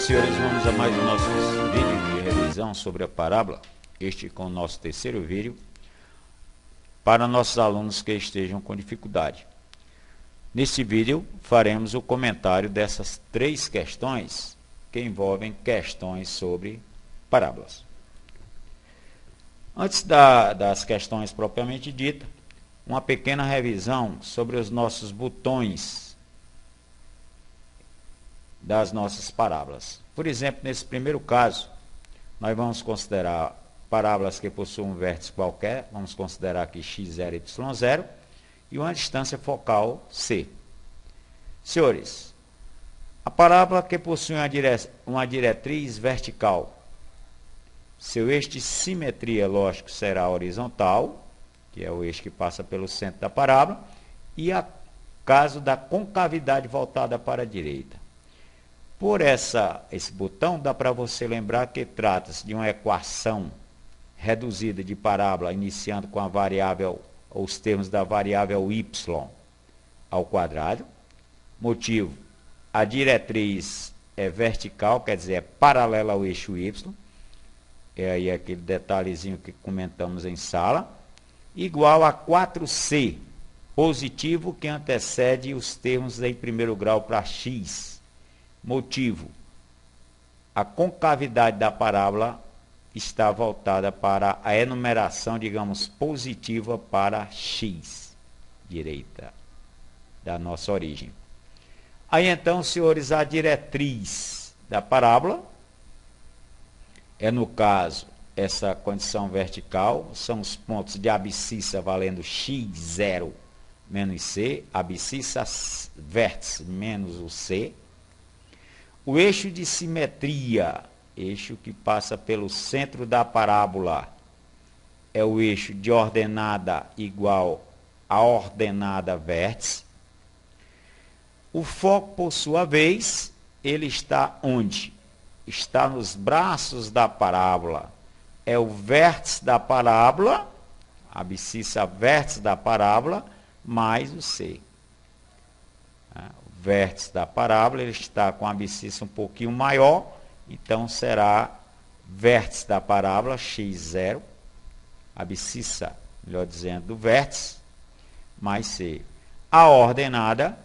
senhores, vamos a mais um nosso vídeo de revisão sobre a parábola, este com o nosso terceiro vídeo, para nossos alunos que estejam com dificuldade. Neste vídeo, faremos o comentário dessas três questões que envolvem questões sobre parábolas. Antes das questões propriamente ditas, uma pequena revisão sobre os nossos botões das nossas parábolas. Por exemplo, nesse primeiro caso, nós vamos considerar parábolas que possuem um vértice qualquer, vamos considerar aqui x0 e y0, e uma distância focal c. Senhores, a parábola que possui uma diretriz vertical, seu eixo de simetria, lógico, será horizontal, que é o eixo que passa pelo centro da parábola, e a caso da concavidade voltada para a direita. Por esse botão, dá para você lembrar que trata-se de uma equação reduzida de parábola, iniciando com a variável, os termos da variável y ao quadrado. Motivo, a diretriz é vertical, quer dizer, é paralela ao eixo y. É aí aquele detalhezinho que comentamos em sala. Igual a 4c, positivo, que antecede os termos em primeiro grau para x. Motivo, a concavidade da parábola está voltada para a enumeração, digamos, positiva para x, direita, da nossa origem. Aí então, senhores, a diretriz da parábola é, no caso, essa condição vertical, são os pontos de abscissa valendo x0 menos c, abscissa vértice menos o c. O eixo de simetria, eixo que passa pelo centro da parábola, é o eixo de ordenada igual a ordenada vértice. O foco, por sua vez, ele está onde? Está nos braços da parábola. É o vértice da parábola, a abscissa vértice da parábola, mais o c. O vértice da parábola, ele está com a abscissa um pouquinho maior, então será vértice da parábola, x0, abscissa, melhor dizendo, do vértice, mais c. A ordenada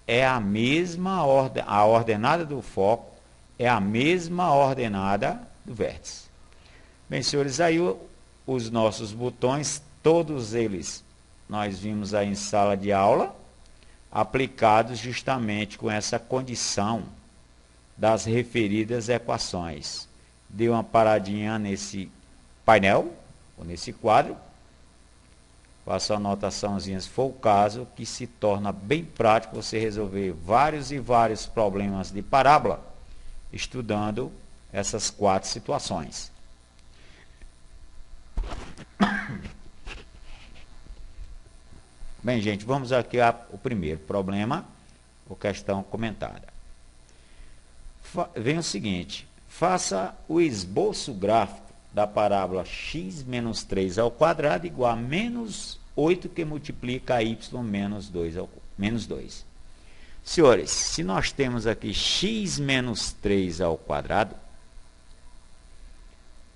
é a mesma ordem, a ordenada do foco é a mesma ordenada do vértice. Bem, senhores, aí os nossos botões, todos eles, nós vimos aí em sala de aula, aplicados justamente com essa condição das referidas equações. Dê uma paradinha nesse painel, ou nesse quadro, faça uma anotaçãozinha se for o caso, que se torna bem prático você resolver vários e vários problemas de parábola, estudando essas quatro situações. Bem, gente, vamos aqui ao primeiro problema, ou questão comentada. Vem o seguinte, faça o esboço gráfico da parábola x menos 3 ao quadrado igual a menos 8 que multiplica a y menos 2. Senhores, se nós temos aqui x menos 3 ao quadrado,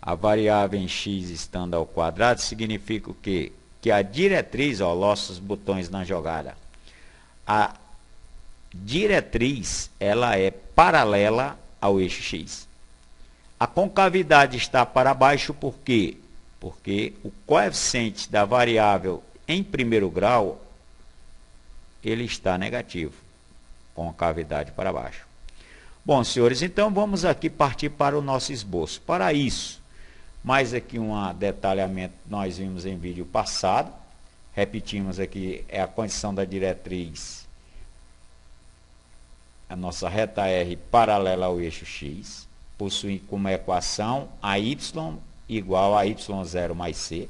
a variável em x estando ao quadrado, significa o quê? Que a diretriz, ó, nossos botões na jogada, a diretriz, ela é paralela ao eixo x. A concavidade está para baixo, por quê? Porque o coeficiente da variável em primeiro grau, ele está negativo, concavidade para baixo. Bom, senhores, então vamos aqui partir para o nosso esboço. Para isso, mais aqui um detalhamento que nós vimos em vídeo passado. Repetimos aqui, é a condição da diretriz, a nossa reta R paralela ao eixo x, possui como equação a y igual a y0 mais c.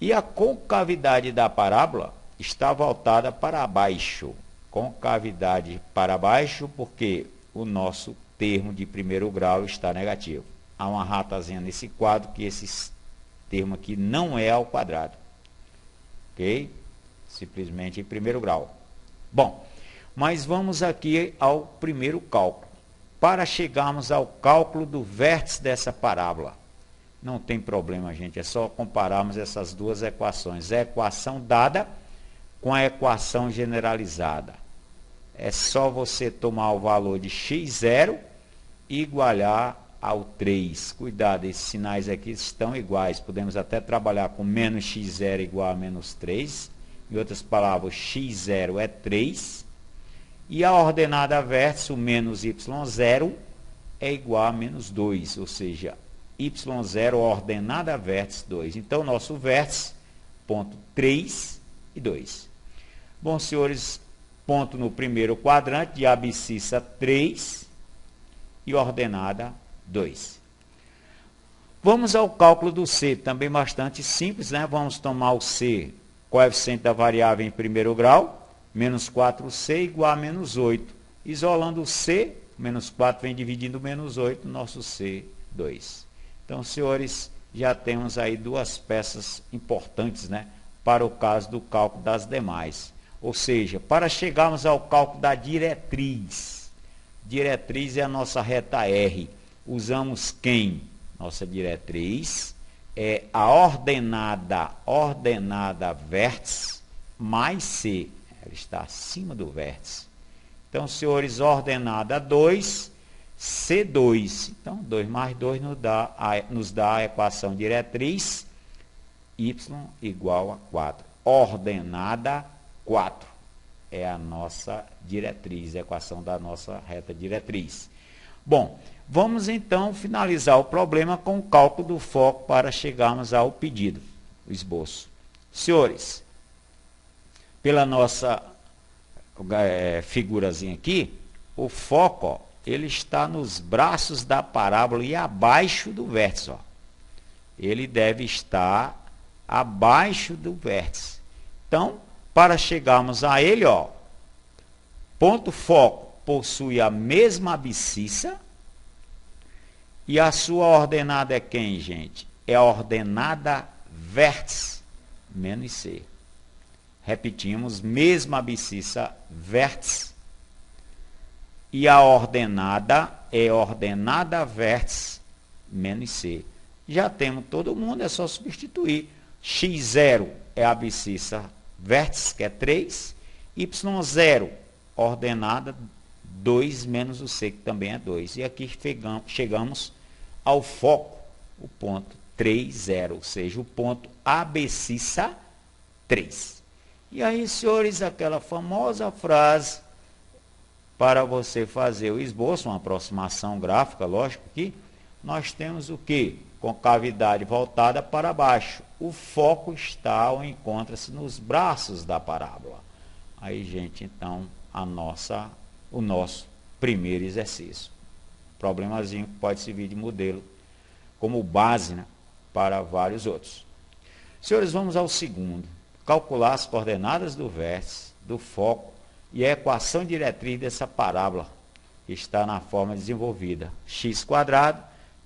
E a concavidade da parábola está voltada para baixo. Concavidade para baixo porque o nosso termo de primeiro grau está negativo. Há uma ratazinha nesse quadro que esse termo aqui não é ao quadrado. Ok? Simplesmente em primeiro grau. Bom, Mas vamos aqui ao primeiro cálculo. Para chegarmos ao cálculo do vértice dessa parábola, não tem problema, gente, é só compararmos essas duas equações. A equação dada com a equação generalizada. É só você tomar o valor de x0 e igualar ao 3. Cuidado, esses sinais aqui estão iguais. Podemos até trabalhar com menos x0 igual a menos 3. Em outras palavras, x0 é 3. E a ordenada vértice, o menos y0, é igual a menos 2. Ou seja, y0 ordenada vértice 2. Então, nosso vértice, ponto 3 e 2. Bom, senhores, ponto no primeiro quadrante de abscissa 3 e ordenada 2. Vamos ao cálculo do C, também bastante simples, né? Vamos tomar o C, coeficiente da variável em primeiro grau, menos 4C igual a menos 8. Isolando o C, menos 4 vem dividindo menos 8, nosso C2. Então, senhores, já temos aí duas peças importantes, né, para o caso do cálculo das demais. Ou seja, para chegarmos ao cálculo da diretriz. Diretriz é a nossa reta R. Usamos quem? Nossa diretriz é a ordenada vértice mais C. Ela está acima do vértice. Então, senhores, ordenada 2, C2. Então, 2 mais 2 nos dá a equação diretriz y igual a 4. Ordenada 4 é a nossa diretriz, a equação da nossa reta diretriz. Bom, vamos então finalizar o problema com o cálculo do foco para chegarmos ao pedido, o esboço. Senhores, pela nossa figurazinha aqui, o foco, ó, ele está nos braços da parábola e abaixo do vértice. Ó. Ele deve estar abaixo do vértice. Então, para chegarmos a ele, ó, ponto foco possui a mesma abscissa e a sua ordenada é quem, gente? É a ordenada vértice menos C. Repetimos, mesma abscissa vértice e a ordenada é ordenada vértice menos C. Já temos todo mundo, é só substituir. x0 é a abscissa vértice, que é 3, y0, ordenada 2 menos o C, que também é 2. E aqui chegamos ao foco, o ponto 3, 0, ou seja, o ponto abscissa 3. E aí, senhores, aquela famosa frase para você fazer o esboço, uma aproximação gráfica, lógico que nós temos o quê? Concavidade voltada para baixo. O foco está ou encontra-se nos braços da parábola. Aí, gente, então, o nosso primeiro exercício. Problemazinho que pode servir de modelo como base, né, para vários outros. Senhores, vamos ao segundo. Calcular as coordenadas do vértice, do foco e a equação diretriz dessa parábola, que está na forma desenvolvida. x²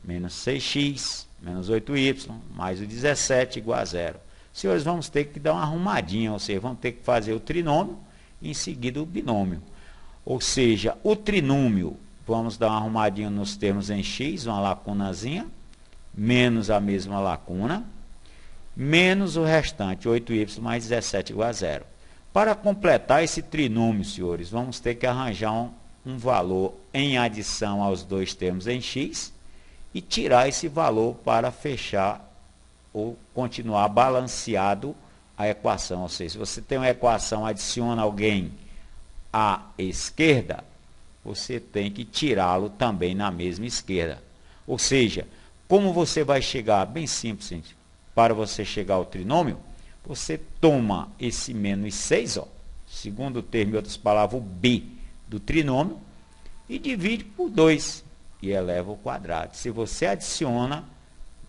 menos 6x menos 8y mais o 17 igual a 0. Senhores, vamos ter que dar uma arrumadinha, ou seja, vamos ter que fazer o trinômio e em seguida o binômio. Ou seja, o trinômio, vamos dar uma arrumadinha nos termos em x, uma lacunazinha, menos a mesma lacuna, menos o restante, 8y mais 17 igual a 0. Para completar esse trinômio, senhores, vamos ter que arranjar um valor em adição aos dois termos em x e tirar esse valor para fechar ou continuar balanceado a equação. Ou seja, se você tem uma equação, adiciona alguém à esquerda, você tem que tirá-lo também na mesma esquerda. Ou seja, como você vai chegar? Bem simples, gente. Para você chegar ao trinômio, você toma esse menos 6, ó, segundo termo, em outras palavras, o b do trinômio, e divide por 2 e eleva ao quadrado. Se você adiciona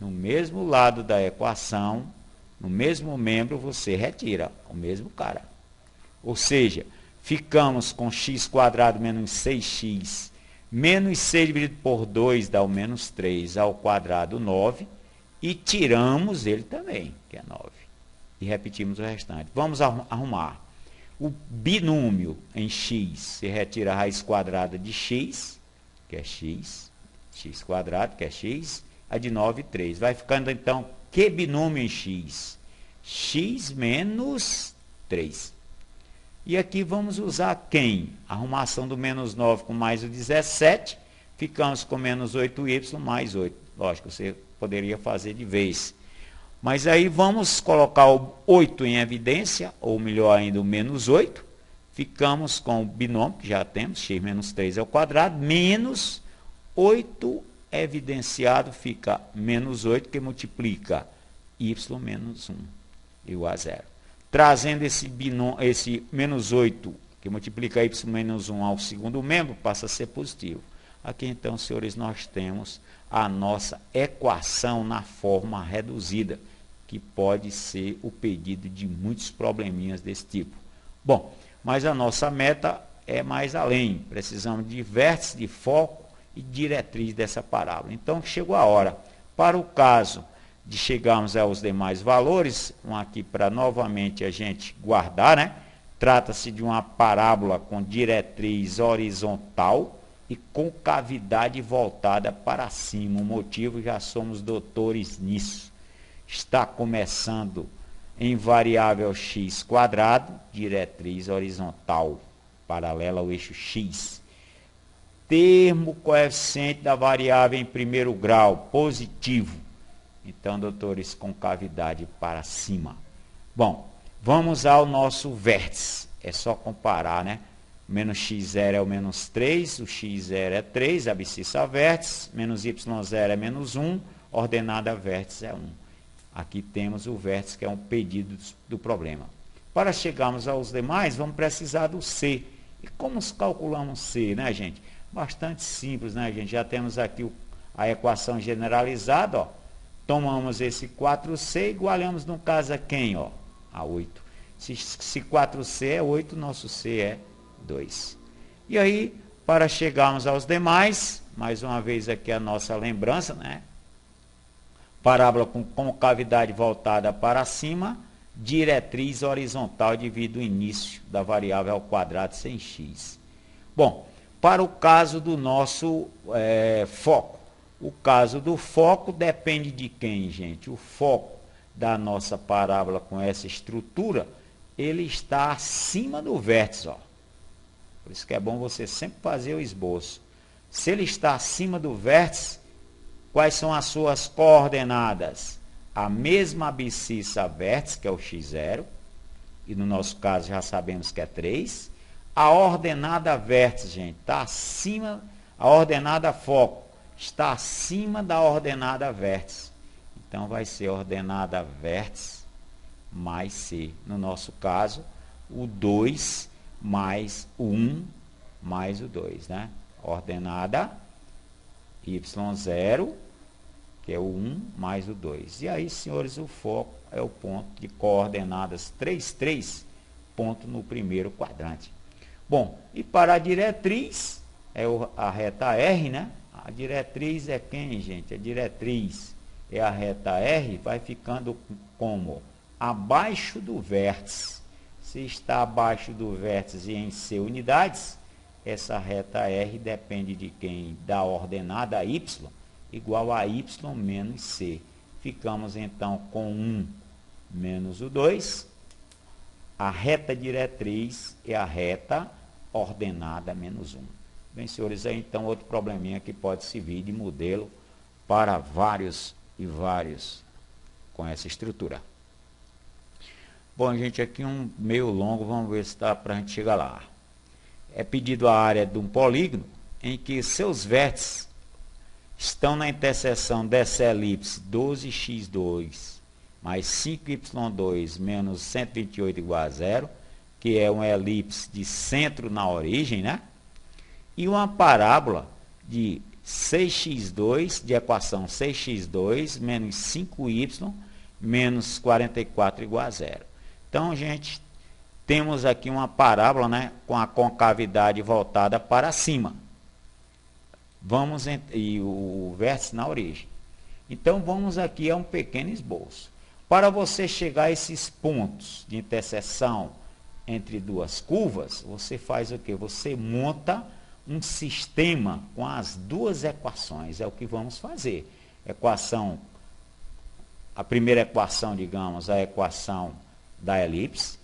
no mesmo lado da equação, no mesmo membro, você retira o mesmo cara. Ou seja, ficamos com x² menos 6x, menos 6 dividido por 2 dá o menos 3 ao quadrado, 9, e tiramos ele também, que é 9. E repetimos o restante. Vamos arrumar. O binômio em x, você retira a raiz quadrada de x, que é x quadrado, que é x, a de 9, 3. Vai ficando, então, que binômio em x? X menos 3. E aqui vamos usar quem? A arrumação do menos 9 com mais o 17. Ficamos com menos 8y mais 8. Lógico, você poderia fazer de vez. Mas aí vamos colocar o 8 em evidência, ou melhor ainda, o menos 8. Ficamos com o binômio, que já temos, x menos 3 ao quadrado, menos 8 evidenciado, fica menos 8, que multiplica y menos 1, igual a 0. Trazendo esse menos 8, que multiplica y menos 1 ao segundo membro, passa a ser positivo. Aqui, então, senhores, nós temos a nossa equação na forma reduzida, que pode ser o pedido de muitos probleminhas desse tipo. Bom, mas a nossa meta é mais além. Precisamos de vértice, de foco e diretriz dessa parábola. Então, chegou a hora. Para o caso de chegarmos aos demais valores, aqui para novamente a gente guardar, né? Trata-se de uma parábola com diretriz horizontal e com cavidade voltada para cima. O motivo, já somos doutores nisso. Está começando em variável x quadrado, diretriz horizontal, paralela ao eixo x. Termo coeficiente da variável em primeiro grau, positivo. Então, doutores, com cavidade para cima. Bom, vamos ao nosso vértice. É só comparar, né? Menos x0 é o menos 3, o x0 é 3, abscissa vértice, menos y0 é menos 1, ordenada vértice é 1. Aqui temos o vértice, que é um pedido do problema. Para chegarmos aos demais, vamos precisar do C. E como calculamos C, né, gente? Bastante simples, né, gente? Já temos aqui a equação generalizada, ó. Tomamos esse 4C e igualamos, no caso, a quem? Ó? A 8. Se 4C é 8, nosso C é 2. E aí, para chegarmos aos demais, mais uma vez aqui a nossa lembrança, né? Parábola com cavidade voltada para cima, diretriz horizontal devido ao início da variável ao quadrado sem x. Bom, para o caso do nosso foco. O caso do foco depende de quem, gente? O foco da nossa parábola com essa estrutura, ele está acima do vértice, ó. Por isso que é bom você sempre fazer o esboço. Se ele está acima do vértice, quais são as suas coordenadas? A mesma abscissa vértice, que é o x0, e no nosso caso já sabemos que é 3. A ordenada vértice, gente, está acima, a ordenada foco está acima da ordenada vértice. Então, vai ser ordenada vértice mais C. No nosso caso, o 2 mais o 1 mais o 2, né? Ordenada y0, que é o 1 mais o 2. E aí, senhores, o foco é o ponto de coordenadas 3, 3, ponto no primeiro quadrante. Bom, e para a diretriz, é a reta R, né? A diretriz é quem, gente? A diretriz é a reta R, vai ficando como? Abaixo do vértice. Se está abaixo do vértice em C unidades, essa reta R depende de quem? Da ordenada Y, igual a Y menos C. Ficamos, então, com 1 menos o 2. A reta diretriz é a reta ordenada menos 1. Bem, senhores, aí então outro probleminha que pode servir de modelo para vários e vários com essa estrutura. Bom, gente, aqui um meio longo, vamos ver se dá para a gente chegar lá. É pedido a área de um polígono em que seus vértices estão na interseção dessa elipse 12x2 mais 5y2 menos 128 igual a 0, que é uma elipse de centro na origem, né? E uma parábola de 6x2, de equação 6x2 menos 5y menos 44 igual a 0. Então, gente, temos aqui uma parábola, né, com a concavidade voltada para cima. E o vértice na origem. Então, vamos aqui a um pequeno esboço. Para você chegar a esses pontos de interseção entre duas curvas, você faz o quê? Você monta um sistema com as duas equações. É o que vamos fazer. A primeira equação, digamos, a equação da elipse.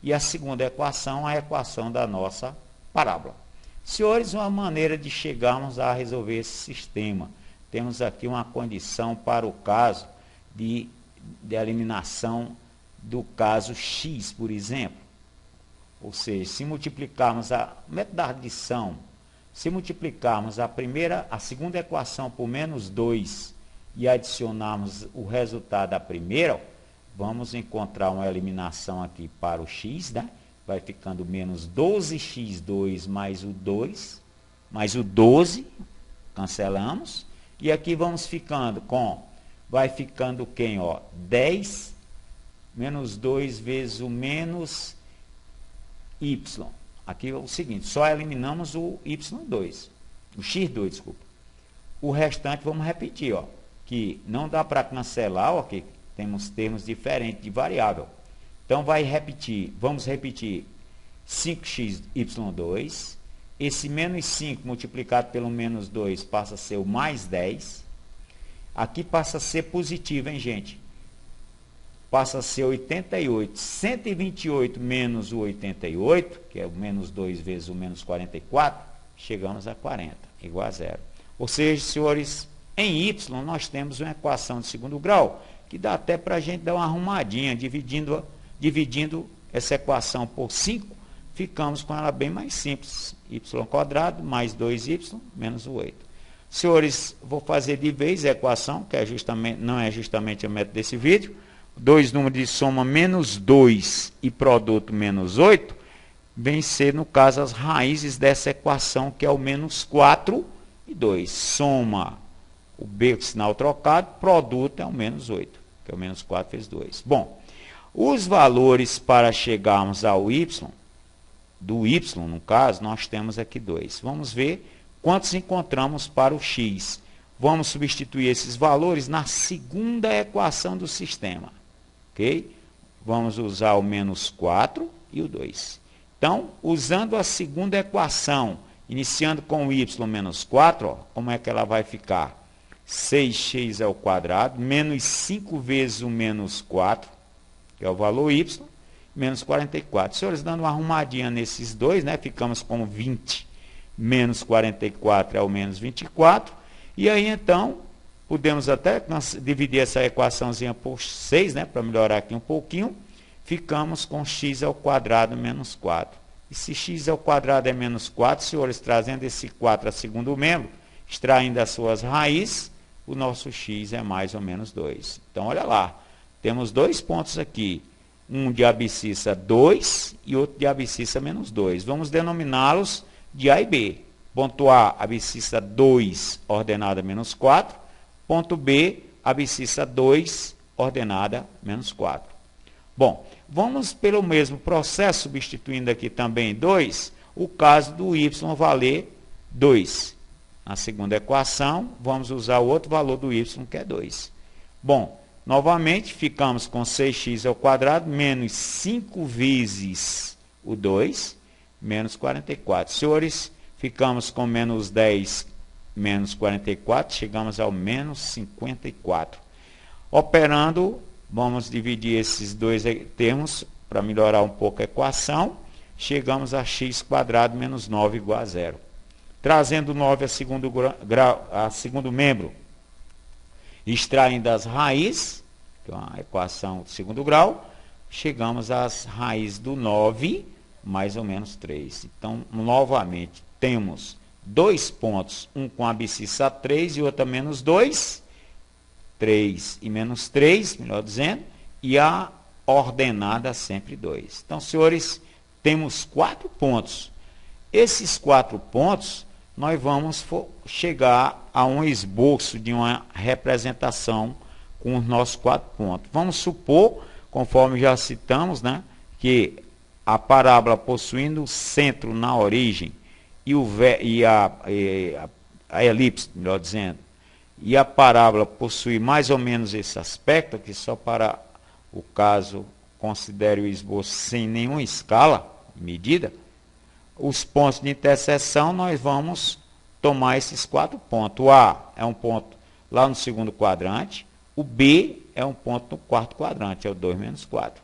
E a segunda equação, a equação da nossa parábola. Senhores, uma maneira de chegarmos a resolver esse sistema. Temos aqui uma condição para o caso de eliminação do caso x, por exemplo. Ou seja, se multiplicarmos a método da adição, se multiplicarmos a segunda equação por menos 2 e adicionarmos o resultado da primeira, vamos encontrar uma eliminação aqui para o x, né? Vai ficando menos 12x2 mais o 2, mais o 12, cancelamos. E aqui vamos ficando vai ficando quem? Ó, 10 menos 2 vezes o menos y. Aqui é o seguinte, só eliminamos o y2, o x2, desculpa. O restante vamos repetir, ó, que não dá para cancelar, ok? Temos termos diferentes de variável. Então vamos repetir 5xy2, esse menos 5 multiplicado pelo menos 2 passa a ser o mais 10. Aqui passa a ser positivo, hein, gente? Passa a ser 88. 128 menos o 88, que é o menos 2 vezes o menos 44, chegamos a 40, igual a zero. Ou seja, senhores, em y nós temos uma equação de segundo grau, que dá até para a gente dar uma arrumadinha, dividindo essa equação por 5, ficamos com ela bem mais simples. Y² mais 2y menos o 8. Senhores, vou fazer de vez a equação, que não é justamente o método desse vídeo. Dois números de soma menos 2 e produto menos 8, vem ser, no caso, as raízes dessa equação, que é o menos 4 e 2. Soma o B com sinal trocado, produto é o menos 8, que é o menos 4 vezes 2. Bom, os valores para chegarmos ao y, do y, no caso, nós temos aqui 2. Vamos ver quantos encontramos para o x. Vamos substituir esses valores na segunda equação do sistema. Ok? Vamos usar o menos 4 e o 2. Então, usando a segunda equação, iniciando com o y menos 4, ó, como é que ela vai ficar? 6x² menos 5 vezes o menos 4, que é o valor y, menos 44. Senhores, dando uma arrumadinha nesses dois, né? Ficamos com 20 menos 44 é o menos 24. E aí, então, podemos até dividir essa equaçãozinha por 6, né? Para melhorar aqui um pouquinho. Ficamos com x² menos 4. E se x² é menos 4, senhores, trazendo esse 4 a segundo membro, extraindo as suas raízes, o nosso x é mais ou menos 2. Então, olha lá. Temos dois pontos aqui. Um de abscissa 2 e outro de abscissa menos 2. Vamos denominá-los de A e B. Ponto A, abscissa 2, ordenada menos 4. Ponto B, abscissa 2, ordenada menos 4. Bom, vamos pelo mesmo processo, substituindo aqui também 2, o caso do y valer 2. Na segunda equação, vamos usar o outro valor do y, que é 2. Bom, novamente, ficamos com 6x² menos 5 vezes o 2, menos 44. Senhores, ficamos com menos 10 menos 44, chegamos ao menos 54. Operando, vamos dividir esses dois termos para melhorar um pouco a equação. Chegamos a x² menos 9 igual a zero. Trazendo 9 a segundo membro, extraindo as raízes, que é uma equação de segundo grau, chegamos às raízes do 9, mais ou menos 3. Então, novamente, temos dois pontos, um com abscissa 3 e outro a menos 2, 3 e menos 3, melhor dizendo, e a ordenada sempre 2. Então, senhores, temos 4 pontos. Esses 4 pontos, nós vamos chegar a um esboço de uma representação com os nossos 4 pontos. Vamos supor, conforme já citamos, né, que a parábola possuindo o centro na origem e a elipse, melhor dizendo, e a parábola possui mais ou menos esse aspecto, aqui só para o caso considere o esboço sem nenhuma escala, medida, os pontos de interseção nós vamos tomar esses 4 pontos. O A é um ponto lá no segundo quadrante, o B é um ponto no quarto quadrante, é o 2 menos 4.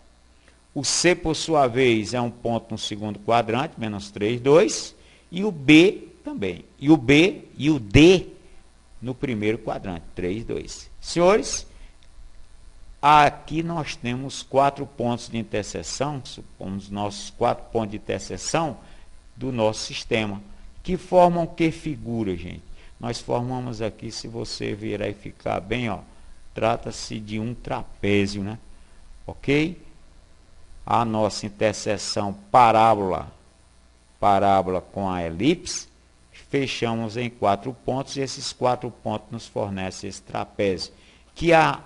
O C, por sua vez, é um ponto no segundo quadrante, menos 3, 2. E o B também. E o B e o D no primeiro quadrante, 3, 2. Senhores, aqui nós temos 4 pontos de interseção, supomos nossos 4 pontos de interseção do nosso sistema, que formam que figura, gente? Nós formamos aqui, se você virar e ficar bem, ó, trata-se de um trapézio, né? Ok? A nossa interseção parábola com a elipse, fechamos em 4 pontos, e esses 4 pontos nos fornecem esse trapézio, que a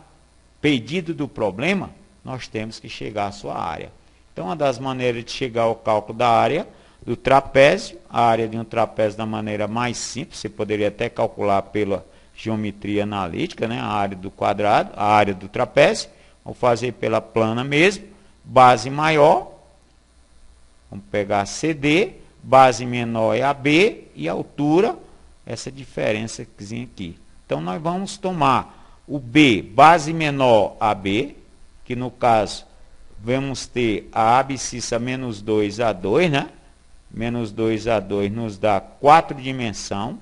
pedido do problema, nós temos que chegar à sua área. Então, uma das maneiras de chegar ao cálculo da área do trapézio, a área de um trapézio da maneira mais simples, você poderia até calcular pela geometria analítica, né, a área do quadrado, a área do trapézio, vou fazer pela plana mesmo, base maior, vamos pegar CD, base menor é AB, e a altura, essa diferença aqui. Então, nós vamos tomar o B, base menor AB, que no caso, vamos ter a abscissa menos 2A2, né? Menos 2A2 nos dá 4 dimensões,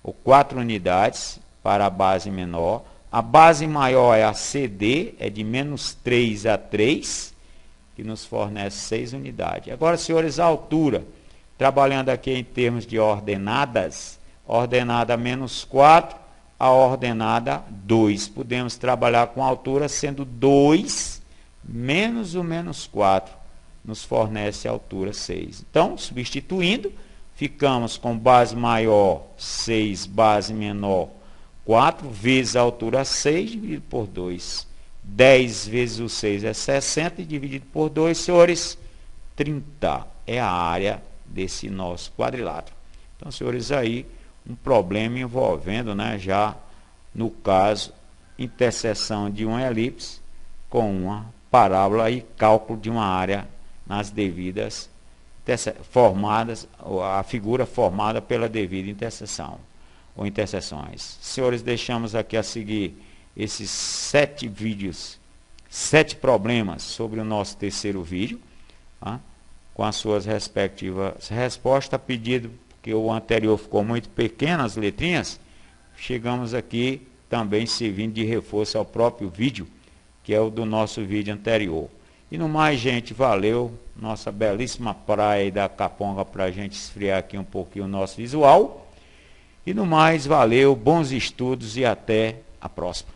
ou 4 unidades para a base menor. A base maior é a CD, é de menos 3A3, que nos fornece 6 unidades. Agora, senhores, a altura, trabalhando aqui em termos de ordenadas, ordenada menos 4, a ordenada 2. Podemos trabalhar com a altura sendo 2 menos o menos 4, nos fornece a altura 6. Então, substituindo, ficamos com base maior 6, base menor 4, vezes a altura 6, dividido por 2. 10 vezes o 6 é 60, e dividido por 2, senhores, 30 é a área desse nosso quadrilátero. Então, senhores, aí um problema envolvendo, né, já no caso, interseção de uma elipse com uma parábola e cálculo de uma área nas devidas formadas, a figura formada pela devida interseção ou interseções. Senhores, deixamos aqui a seguir esses 7 vídeos, 7 problemas sobre o nosso terceiro vídeo, tá? Com as suas respectivas respostas, a pedido, porque o anterior ficou muito pequeno, as letrinhas, chegamos aqui também servindo de reforço ao próprio vídeo, que é o do nosso vídeo anterior. E no mais, gente, valeu, nossa belíssima praia da Caponga, para a gente esfriar aqui um pouquinho o nosso visual. E no mais, valeu, bons estudos e até a próxima.